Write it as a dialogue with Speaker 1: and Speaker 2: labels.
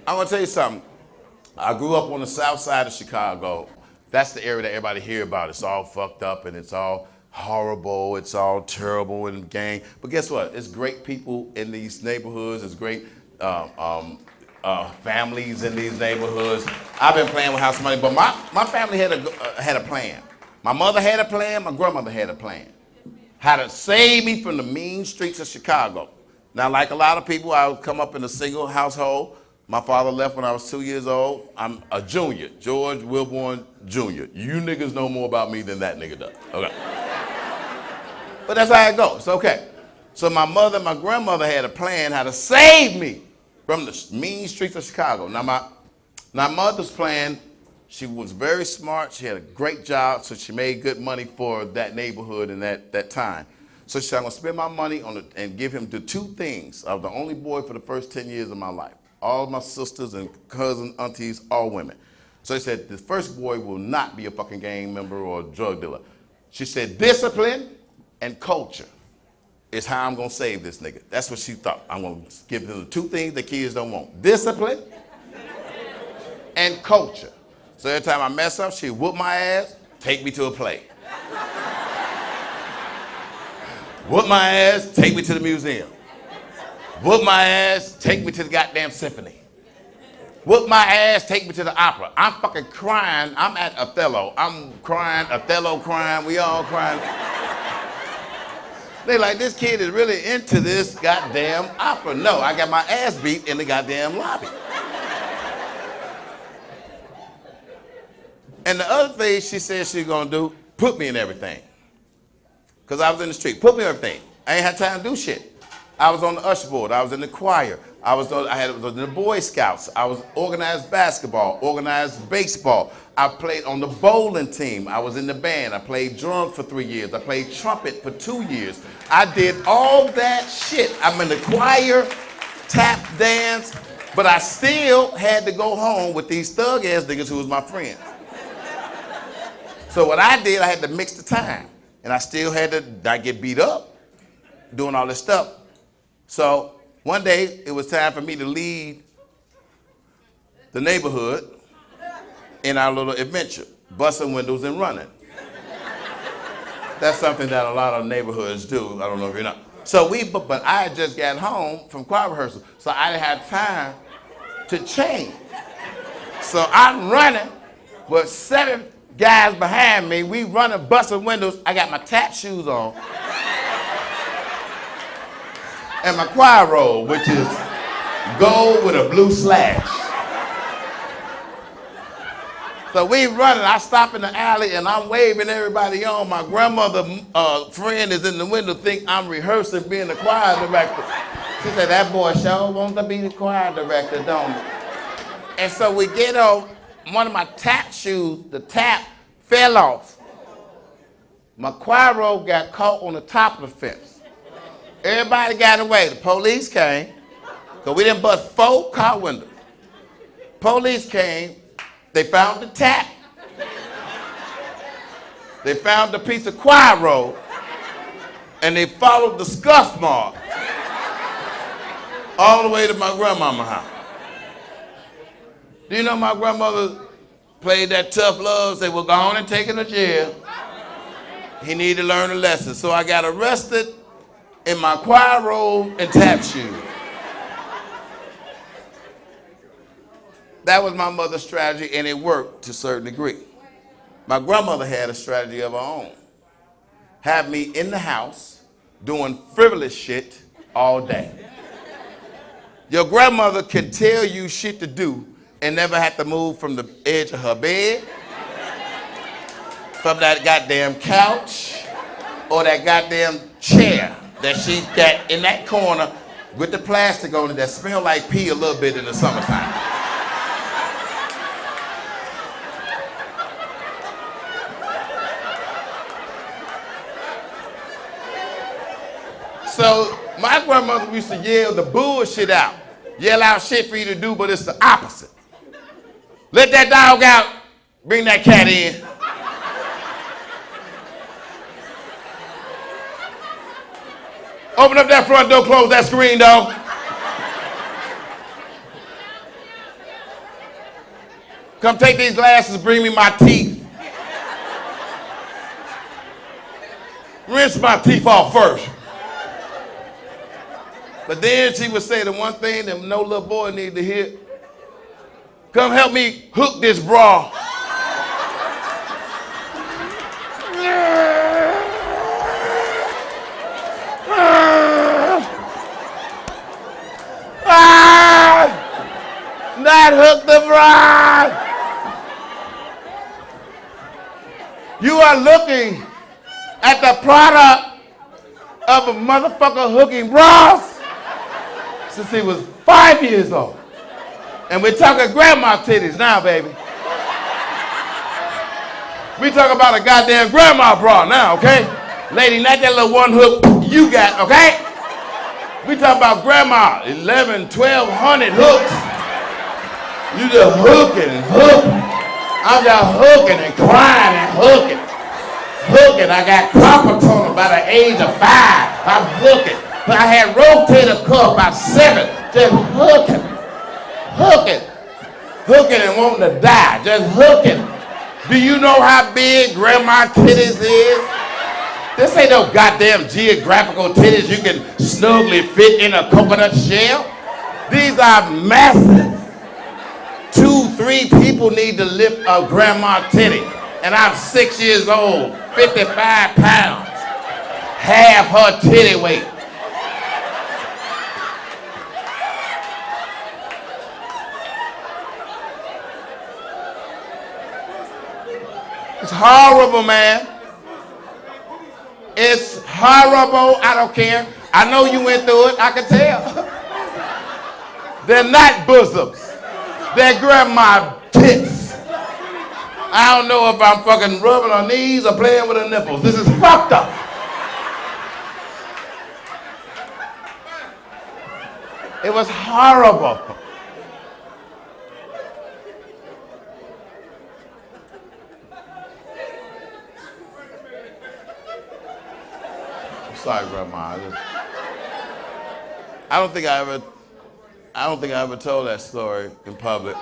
Speaker 1: I'm gonna tell you something. I grew up on the south side of Chicago. That's the area that everybody hear about. It's all fucked up and it's all horrible. It's all terrible and gang. But guess what? It's great people in these neighborhoods. It's great families in these neighborhoods. I've been playing with house money, but my family had a plan. My mother had a plan. My grandmother had a plan. How to save me from the mean streets of Chicago. Now, like a lot of people, I would come up in a single household. My father left when I was 2 years old. I'm a junior, George Willborn Jr. You niggas know more about me than that nigga does. Okay. But that's how it goes. It's okay. So my mother and my grandmother had a plan how to save me from the mean streets of Chicago. Now my mother's plan, she was very smart. She had a great job, so she made good money for that neighborhood in that time. So she said, I'm gonna spend my money on and give him the two things. I was the only boy for the first 10 years of my life. All of my sisters and cousins, aunties, all women. So they said, the first boy will not be a fucking gang member or a drug dealer. She said, discipline and culture is how I'm gonna save this nigga. That's what she thought. I'm gonna give them the two things the kids don't want. Discipline and culture. So every time I mess up, she whoop my ass, take me to a play. Whoop my ass, take me to the museum. Whoop my ass, take me to the goddamn symphony. Whoop my ass, take me to the opera. I'm fucking crying. I'm at Othello. I'm crying, Othello crying, we all crying. They like, this kid is really into this goddamn opera. No, I got my ass beat in the goddamn lobby. And the other thing she said she's gonna do, put me in everything. Cause I was in the street, put me in everything. I ain't had time to do shit. I was on the usher board, I was in the choir, I was in the Boy Scouts, I was organized basketball, organized baseball. I played on the bowling team, I was in the band, I played drums for 3 years, I played trumpet for 2 years. I did all that shit. I'm in the choir, tap dance, but I still had to go home with these thug ass niggas who was my friends. So what I did, I had to mix the time. And I still had to not get beat up doing all this stuff. So one day it was time for me to lead the neighborhood in our little adventure, busting windows and running. That's something that a lot of neighborhoods do. I don't know if you know. So but I had just got home from choir rehearsal, so I didn't have time to change. So I'm running with 7 guys behind me. We running, busting windows. I got my tap shoes on. And my choir robe, which is gold with a blue slash. So we running, I stop in the alley and I'm waving everybody on. My grandmother friend is in the window, think I'm rehearsing being the choir director. She said, that boy sure wants to be the choir director, don't he? And so we get on, one of my tap shoes, the tap fell off. My choir robe got caught on the top of the fence. Everybody got away. The police came, because we didn't bust 4 car windows. Police came, they found the tap. They found the piece of choir robe, and they followed the scuff mark all the way to my grandmama's house. Do you know my grandmother played that tough love, said, well, go on and take him to jail. He needed to learn a lesson. So I got arrested in my choir robe and tap shoes. That was my mother's strategy, and it worked to a certain degree. My grandmother had a strategy of her own. Have me in the house doing frivolous shit all day. Your grandmother can tell you shit to do and never have to move from the edge of her bed, from that goddamn couch, or that goddamn chair that she's got in that corner with the plastic on it that smell like pee a little bit in the summertime. So my grandmother used to yell the bullshit out. Yell out shit for you to do, but it's the opposite. Let that dog out, bring that cat in. Open up that front door, close that screen door. Come take these glasses, bring me my teeth. Rinse my teeth off first. But then she would say the one thing that no little boy need to hear. Come help me hook this bra. Not hook the bra. You are looking at the product of a motherfucker hooking bras since he was 5 years old. And we're talking grandma titties now, baby. We talk about a goddamn grandma bra now, okay? Lady, not that little one hook you got, okay? We talk about grandma, 11, 1,200 hooks. You just hooking and hooking. I'm just hooking and crying and hooking. Hooking. I got carpal tunnel by the age of 5. I'm hooking. I had rotator cuff by 7. Just hooking. Hooking. Hooking and wanting to die. Just hooking. Do you know how big grandma titties is? This ain't no goddamn geographical titties you can snugly fit in a coconut shell. These are massive. 2, 3 people need to lift a grandma titty. And I'm 6 years old, 55 pounds. Half her titty weight. It's horrible, man. It's horrible. I don't care. I know you went through it. I can tell. They're not bosoms. They're grandma tits. I don't know if I'm fucking rubbing her knees or playing with her nipples. This is fucked up. It was horrible. I'm sorry, Grandma. I don't think I ever told that story in public.